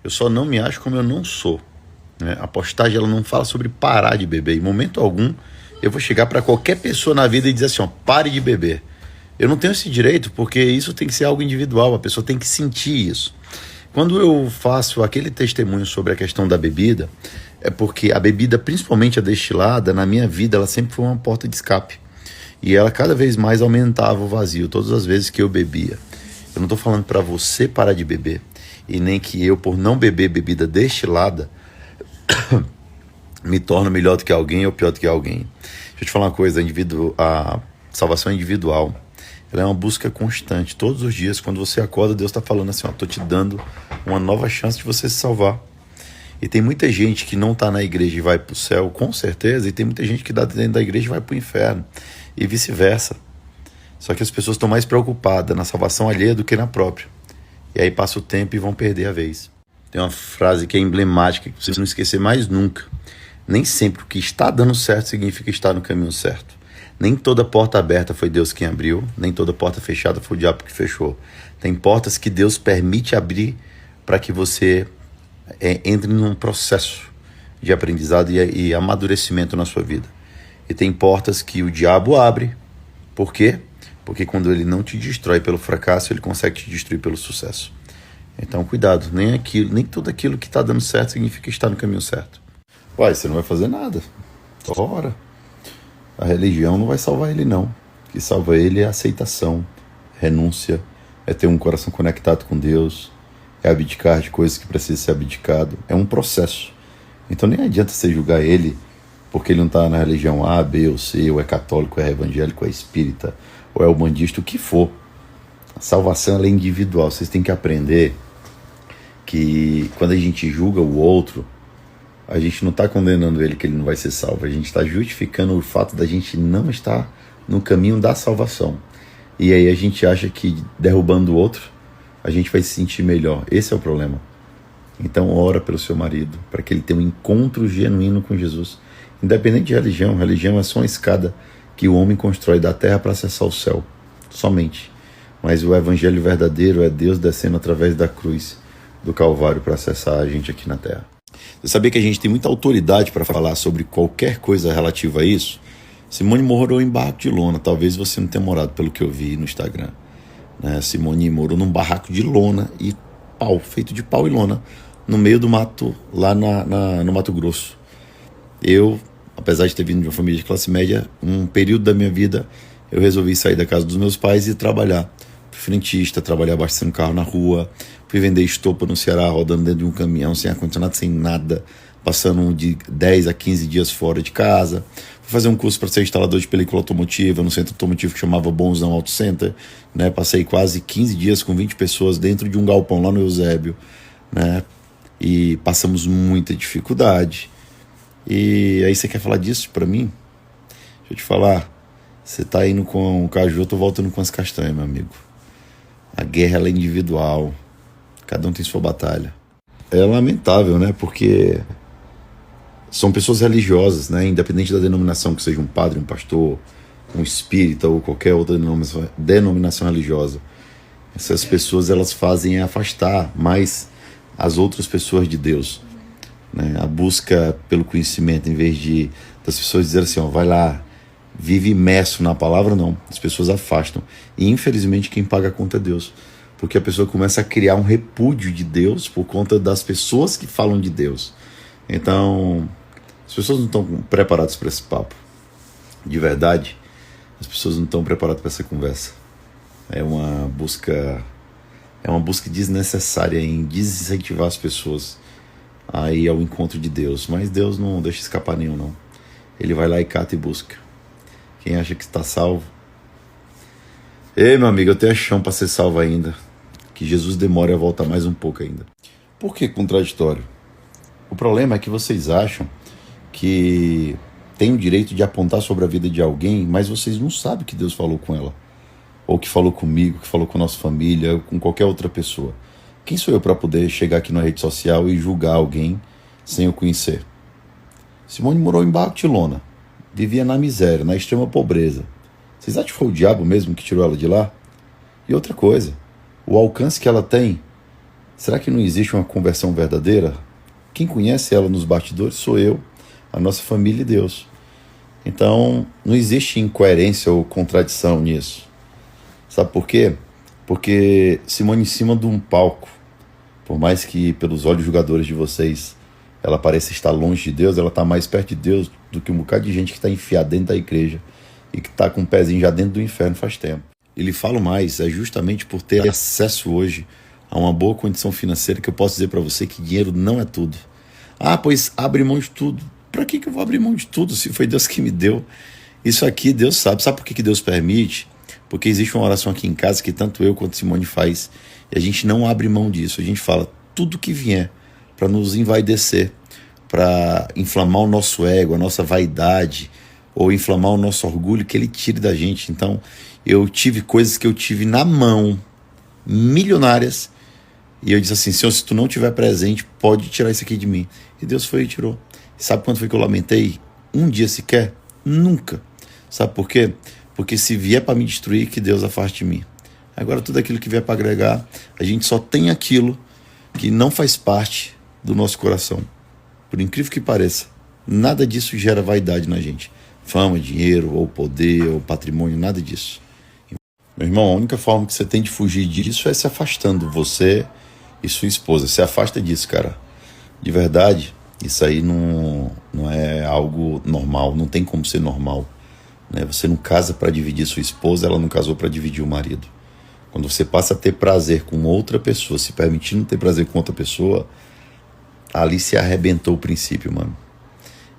Eu só não me acho como eu não sou. Né? A postagem ela não fala sobre parar de beber. Em momento algum, eu vou chegar para qualquer pessoa na vida e dizer assim, ó, pare de beber. Eu não tenho esse direito, porque isso tem que ser algo individual, a pessoa tem que sentir isso. Quando eu faço aquele testemunho sobre a questão da bebida, é porque a bebida, principalmente a destilada, na minha vida, ela sempre foi uma porta de escape. E ela cada vez mais aumentava o vazio, todas as vezes que eu bebia. Eu não estou falando para você parar de beber, e nem que eu, por não beber bebida destilada, me torno melhor do que alguém ou pior do que alguém. Deixa eu te falar uma coisa, a salvação individual, ela é uma busca constante. Todos os dias, quando você acorda, Deus está falando assim, ó, tô te dando uma nova chance de você se salvar. E tem muita gente que não está na igreja e vai para o céu, com certeza, e tem muita gente que está dentro da igreja e vai para o inferno, e vice-versa. Só que as pessoas estão mais preocupadas na salvação alheia do que na própria. E aí passa o tempo e vão perder a vez. Tem uma frase que é emblemática, que vocês não esquecer mais nunca. Nem sempre o que está dando certo significa estar no caminho certo. Nem toda porta aberta foi Deus quem abriu, nem toda porta fechada foi o diabo que fechou. Tem portas que Deus permite abrir para que você entre num processo de aprendizado e amadurecimento na sua vida. E tem portas que o diabo abre. Por quê? Porque quando ele não te destrói pelo fracasso, ele consegue te destruir pelo sucesso. Então, cuidado. Nem tudo aquilo que está dando certo significa estar no caminho certo. Uai, você não vai fazer nada. Só ora. A religião não vai salvar ele, não. O que salva ele é a aceitação, renúncia, é ter um coração conectado com Deus, é abdicar de coisas que precisam ser abdicado. É um processo. Então nem adianta você julgar ele porque ele não está na religião A, B ou C, ou é católico, ou é evangélico, ou é espírita, ou é umbandista, o que for. A salvação ela é individual. Vocês têm que aprender que quando a gente julga o outro, a gente não está condenando ele que ele não vai ser salvo. A gente está justificando o fato da gente não estar no caminho da salvação. E aí a gente acha que derrubando o outro, a gente vai se sentir melhor. Esse é o problema. Então ora pelo seu marido, para que ele tenha um encontro genuíno com Jesus. Independente de religião, religião é só uma escada que o homem constrói da terra para acessar o céu. Somente. Mas o evangelho verdadeiro é Deus descendo através da cruz do Calvário para acessar a gente aqui na terra. Você sabia que a gente tem muita autoridade para falar sobre qualquer coisa relativa a isso? Simone morou em barraco de lona. Talvez você não tenha morado, pelo que eu vi no Instagram. Né? Simone morou num barraco de lona e pau, feito de pau e lona, no meio do mato, lá no Mato Grosso. Eu, apesar de ter vindo de uma família de classe média, um período da minha vida, eu resolvi sair da casa dos meus pais e trabalhar. Fui frentista, trabalhar abastecendo carro na rua, fui vender estopa no Ceará, rodando dentro de um caminhão, sem ar-condicionado, sem nada, passando de 10 a 15 dias fora de casa. Fui fazer um curso para ser instalador de película automotiva, no centro automotivo que chamava Bonzão Auto Center. Né? Passei quase 15 dias com 20 pessoas dentro de um galpão lá no Eusébio. Né? E passamos muita dificuldade. E aí você quer falar disso para mim? Deixa eu te falar, você tá indo com o caju, eu tô voltando com as castanhas, meu amigo. A guerra ela é individual, cada um tem sua batalha. É lamentável, né? Porque são pessoas religiosas, né? Independente da denominação, que seja um padre, um pastor, um espírita ou qualquer outra denominação religiosa. Essas pessoas elas fazem afastar mais as outras pessoas de Deus. Né? A busca pelo conhecimento, em vez de das pessoas dizerem assim, ó, vai lá, vive imerso na palavra, não. As pessoas afastam. E infelizmente quem paga a conta é Deus. Porque a pessoa começa a criar um repúdio de Deus por conta das pessoas que falam de Deus. Então, as pessoas não estão preparadas para esse papo. De verdade, as pessoas não estão preparadas para essa conversa. É uma busca desnecessária em desincentivar as pessoas a ir ao encontro de Deus. Mas Deus não deixa escapar nenhum, não. Ele vai lá e cata e busca. Quem acha que está salvo? Ei, meu amigo, eu tenho chão para ser salvo ainda. Que Jesus demore a voltar mais um pouco ainda. Por que contraditório? O problema é que vocês acham que tem o direito de apontar sobre a vida de alguém, mas vocês não sabem que Deus falou com ela. Ou que falou comigo, que falou com a nossa família, ou com qualquer outra pessoa. Quem sou eu para poder chegar aqui na rede social e julgar alguém sem eu conhecer? Simone morou em barraco de lona. Vivia na miséria, na extrema pobreza. Vocês acham que foi o diabo mesmo que tirou ela de lá? E outra coisa, o alcance que ela tem Será que não existe uma conversão verdadeira? Quem conhece ela nos bastidores sou eu, a nossa família e Deus. Então, não existe incoerência ou contradição nisso. Sabe por quê? Porque Simone, em cima de um palco, por mais que pelos olhos julgadores de vocês ela pareça estar longe de Deus, ela está mais perto de Deus do que um bocado de gente que está enfiada dentro da igreja e que está com um pezinho já dentro do inferno faz tempo. E lhe falo mais, é justamente por ter acesso hoje a uma boa condição financeira que eu posso dizer para você que dinheiro não é tudo. Ah, pois abre mão de tudo. Para que eu vou abrir mão de tudo se foi Deus que me deu? Isso aqui Deus sabe. Sabe por que Deus permite? Porque existe uma oração aqui em casa que tanto eu quanto Simone faz e a gente não abre mão disso. A gente fala tudo que vier para nos envaidecer, para inflamar o nosso ego, a nossa vaidade ou inflamar o nosso orgulho, que Ele tire da gente. Então eu tive coisas que eu tive na mão, milionárias, e eu disse assim: Senhor, se tu não estiver presente, pode tirar isso aqui de mim. E Deus foi e tirou. E sabe quando foi que eu lamentei? Um dia sequer? Nunca. Sabe por quê? Porque se vier para me destruir, que Deus afaste de mim. Agora tudo aquilo que vier para agregar, a gente só tem aquilo que não faz parte do nosso coração. Por incrível que pareça, nada disso gera vaidade na gente. Fama, dinheiro, ou poder, ou patrimônio, nada disso. Meu irmão, a única forma que você tem de fugir disso é se afastando, você e sua esposa. Se afasta disso, cara. De verdade, isso aí não é algo normal, não tem como ser normal, né? Você não casa para dividir sua esposa, ela não casou para dividir o marido. Quando você passa a ter prazer com outra pessoa, se permitindo ter prazer com outra pessoa, ali se arrebentou o princípio, mano.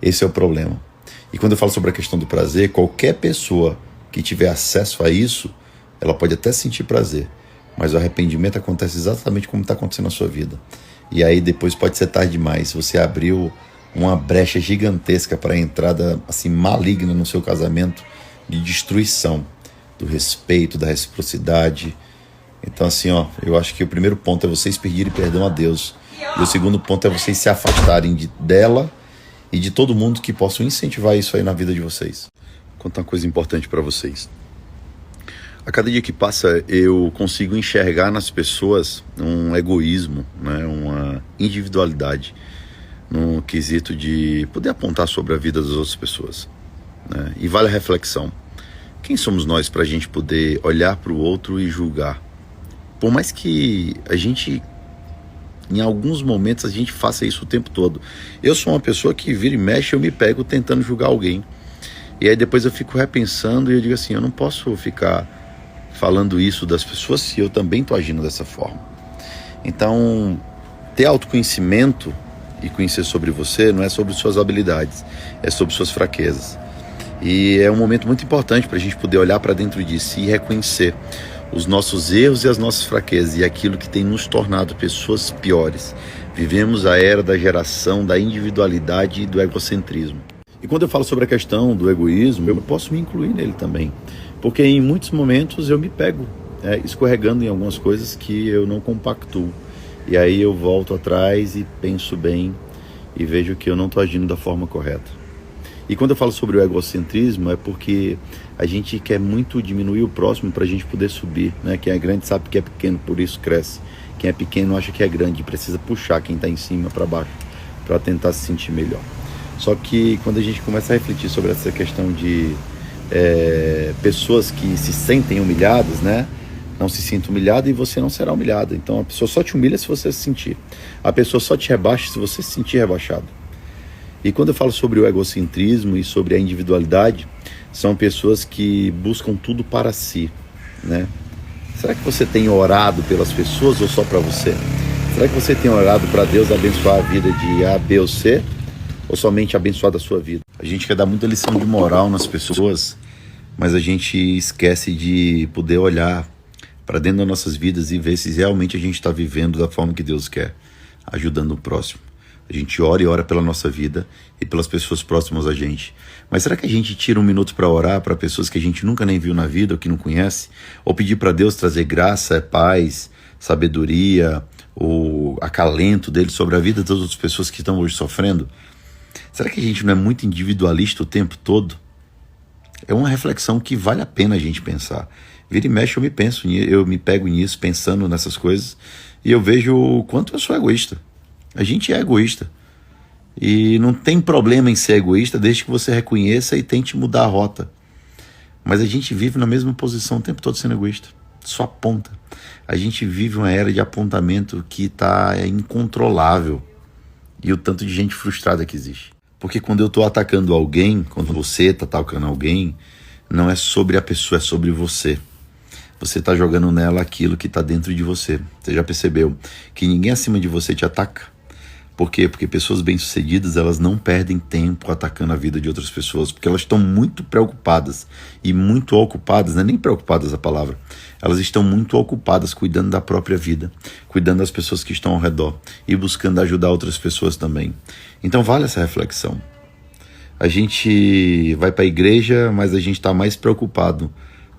Esse é o problema. E quando eu falo sobre a questão do prazer, qualquer pessoa que tiver acesso a isso, ela pode até sentir prazer, mas o arrependimento acontece exatamente como está acontecendo na sua vida. E aí depois pode ser tarde demais. Você abriu uma brecha gigantesca para a entrada assim, maligna no seu casamento, de destruição do respeito, da reciprocidade. Então assim, eu acho que o primeiro ponto é vocês pedirem perdão a Deus. E o segundo ponto é vocês se afastarem dela e de todo mundo que possa incentivar isso aí na vida de vocês. Vou contar uma coisa importante para vocês. A cada dia que passa, eu consigo enxergar nas pessoas um egoísmo, né, uma individualidade, no quesito de poder apontar sobre a vida das outras pessoas, né? E vale a reflexão. Quem somos nós para a gente poder olhar para o outro e julgar? Por mais que a gente, em alguns momentos, a gente faça isso o tempo todo. Eu sou uma pessoa que vira e mexe, eu me pego tentando julgar alguém. E aí depois eu fico repensando e eu digo assim, eu não posso ficar falando isso das pessoas se eu também estou agindo dessa forma. Então, ter autoconhecimento e conhecer sobre você não é sobre suas habilidades, é sobre suas fraquezas. E é um momento muito importante para a gente poder olhar para dentro de si e reconhecer os nossos erros e as nossas fraquezas e aquilo que tem nos tornado pessoas piores. Vivemos a era da geração da individualidade e do egocentrismo. E quando eu falo sobre a questão do egoísmo, eu posso me incluir nele também. Porque em muitos momentos eu me pego escorregando em algumas coisas que eu não compactuo. E aí eu volto atrás e penso bem e vejo que eu não estou agindo da forma correta. E quando eu falo sobre o egocentrismo é porque a gente quer muito diminuir o próximo para a gente poder subir, né? Quem é grande sabe que é pequeno, por isso cresce. Quem é pequeno acha que é grande, precisa puxar quem está em cima para baixo para tentar se sentir melhor. Só que quando a gente começa a refletir sobre essa questão de pessoas que se sentem humilhadas, né? Não se sinta humilhado e você não será humilhado. Então a pessoa só te humilha se você se sentir. A pessoa só te rebaixa se você se sentir rebaixado. E quando eu falo sobre o egocentrismo e sobre a individualidade, são pessoas que buscam tudo para si, né? Será que você tem orado pelas pessoas ou só para você? Será que você tem orado para Deus abençoar a vida de A, B ou C? Ou somente abençoar da sua vida? A gente quer dar muita lição de moral nas pessoas, mas a gente esquece de poder olhar para dentro das nossas vidas e ver se realmente a gente está vivendo da forma que Deus quer, ajudando o próximo. A gente ora e ora pela nossa vida e pelas pessoas próximas a gente. Mas será que a gente tira um minuto para orar para pessoas que a gente nunca nem viu na vida ou que não conhece? Ou pedir para Deus trazer graça, paz, sabedoria, ou acalento dele sobre a vida das outras pessoas que estão hoje sofrendo? Será que a gente não é muito individualista o tempo todo? É uma reflexão que vale a pena a gente pensar. Vira e mexe eu me pego nisso, pensando nessas coisas, E eu vejo o quanto eu sou egoísta. A gente é egoísta. E não tem problema em ser egoísta desde que você reconheça e tente mudar a rota. Mas a gente vive na mesma posição o tempo todo sendo egoísta. Só aponta. A gente vive uma era de apontamento que está incontrolável. E o tanto de gente frustrada que existe. Porque quando eu estou atacando alguém, quando você está atacando alguém, não é sobre a pessoa, é sobre você. Você está jogando nela aquilo que está dentro de você. Você já percebeu que ninguém acima de você te ataca? Por quê? Porque pessoas bem-sucedidas, elas não perdem tempo atacando a vida de outras pessoas, porque elas estão muito preocupadas e muito ocupadas, não é nem preocupadas a palavra, elas estão muito ocupadas cuidando da própria vida, cuidando das pessoas que estão ao redor e buscando ajudar outras pessoas também. Então vale essa reflexão. A gente vai para a igreja, mas a gente está mais preocupado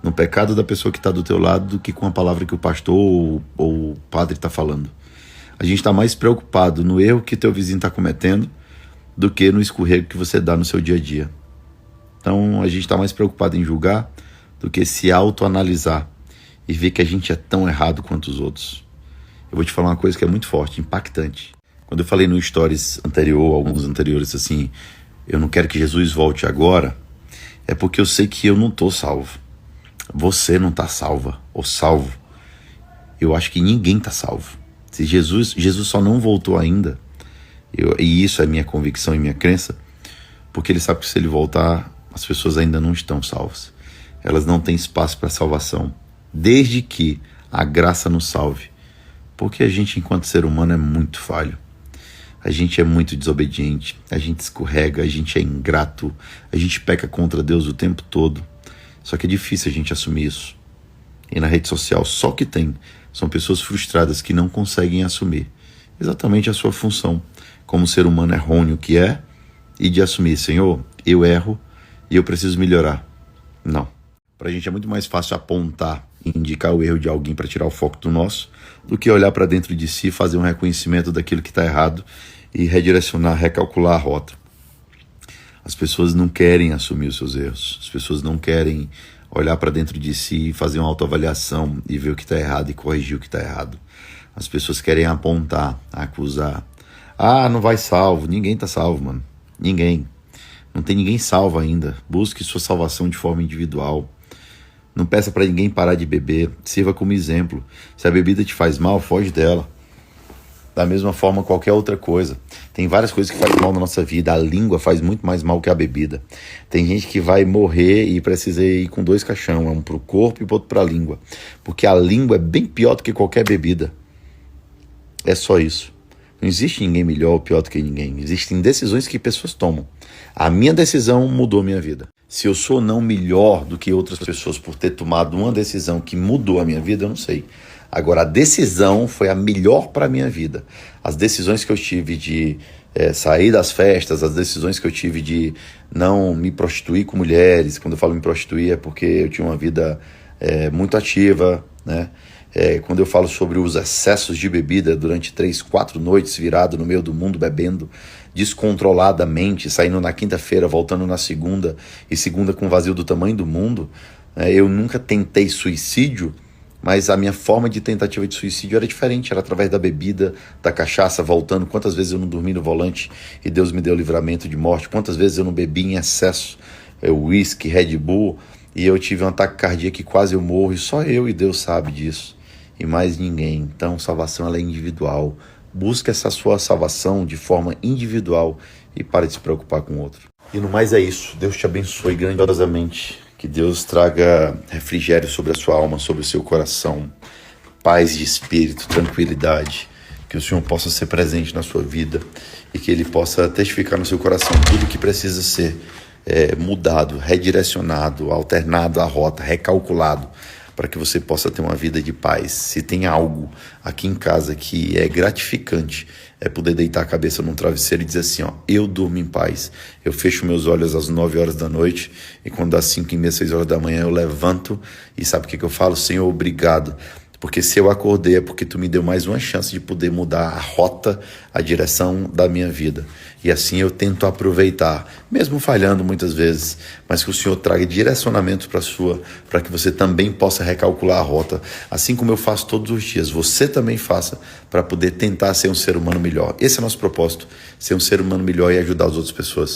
no pecado da pessoa que está do teu lado do que com a palavra que o pastor ou o padre está falando. A gente está mais preocupado no erro que teu vizinho está cometendo do que no escorrego que você dá no seu dia a dia. Então a gente está mais preocupado em julgar do que se autoanalisar e ver que a gente é tão errado quanto os outros. Eu vou te falar uma coisa que é muito forte, impactante. Quando eu falei no stories anterior, alguns anteriores, assim, eu não quero que Jesus volte agora, é porque eu sei que eu não estou salvo. Você não está salva ou salvo. Eu acho que ninguém está salvo. Se Jesus só não voltou ainda, e isso é minha convicção e minha crença, porque ele sabe que se ele voltar, as pessoas ainda não estão salvas. Elas não têm espaço para salvação, desde que a graça nos salve. Porque a gente, enquanto ser humano, é muito falho. A gente é muito desobediente, a gente escorrega, a gente é ingrato, a gente peca contra Deus o tempo todo. Só que é difícil a gente assumir isso. E na rede social, só o que tem são pessoas frustradas que não conseguem assumir exatamente a sua função como ser humano errôneo que é, e de assumir, Senhor, eu erro e eu preciso melhorar. Não. Para a gente é muito mais fácil apontar e indicar o erro de alguém para tirar o foco do nosso, do que olhar para dentro de si, fazer um reconhecimento daquilo que está errado e redirecionar, recalcular a rota. As pessoas não querem assumir os seus erros. As pessoas não querem olhar para dentro de si e fazer uma autoavaliação e ver o que está errado e corrigir o que está errado. As pessoas querem apontar, acusar. Ah, não vai salvo. Ninguém está salvo, mano. Ninguém. Não tem ninguém salvo ainda. Busque sua salvação de forma individual. Não peça para ninguém parar de beber. Sirva como exemplo. Se a bebida te faz mal, foge dela. Da mesma forma qualquer outra coisa. Tem várias coisas que fazem mal na nossa vida. A língua faz muito mais mal que a bebida. Tem gente que vai morrer e precisa ir com 2 caixão. Um para o corpo e outro para a língua. Porque a língua é bem pior do que qualquer bebida. É só isso. Não existe ninguém melhor ou pior do que ninguém. Existem decisões que pessoas tomam. A minha decisão mudou minha vida. Se eu sou ou não melhor do que outras pessoas por ter tomado uma decisão que mudou a minha vida, eu não sei. Agora, a decisão foi a melhor para a minha vida. As decisões que eu tive de sair das festas, as decisões que eu tive de não me prostituir com mulheres. Quando eu falo me prostituir é porque eu tinha uma vida muito ativa, né? Quando eu falo sobre os excessos de bebida durante 3, 4 noites virado no meio do mundo bebendo descontroladamente, saindo na quinta-feira, voltando na segunda, e segunda com vazio do tamanho do mundo, eu nunca tentei suicídio, mas a minha forma de tentativa de suicídio era diferente, era através da bebida, da cachaça, voltando. Quantas vezes eu não dormi no volante e Deus me deu livramento de morte? Quantas vezes eu não bebi em excesso whisky, Red Bull, e eu tive um ataque cardíaco e quase eu morro, e só eu e Deus sabe disso, e mais ninguém. Então, salvação ela é individual. Busca essa sua salvação de forma individual e para de se preocupar com o outro. E no mais é isso. Deus te abençoe grandiosamente. Que Deus traga refrigério sobre a sua alma, sobre o seu coração, paz de espírito, tranquilidade. Que o Senhor possa ser presente na sua vida e que Ele possa testificar no seu coração tudo que precisa ser mudado, redirecionado, alternado à rota, recalculado, para que você possa ter uma vida de paz. Se tem algo aqui em casa que é gratificante, é poder deitar a cabeça num travesseiro e dizer assim, ó, eu durmo em paz. Eu fecho meus olhos às 9 horas da noite e quando dá 5h30, 6 horas da manhã eu levanto e sabe o que eu falo? Senhor, obrigado, Porque se eu acordei é porque tu me deu mais uma chance de poder mudar a rota, a direção da minha vida. E assim eu tento aproveitar, mesmo falhando muitas vezes, mas que o Senhor traga direcionamento para que você também possa recalcular a rota. Assim como eu faço todos os dias, você também faça para poder tentar ser um ser humano melhor. Esse é o nosso propósito, ser um ser humano melhor e ajudar as outras pessoas.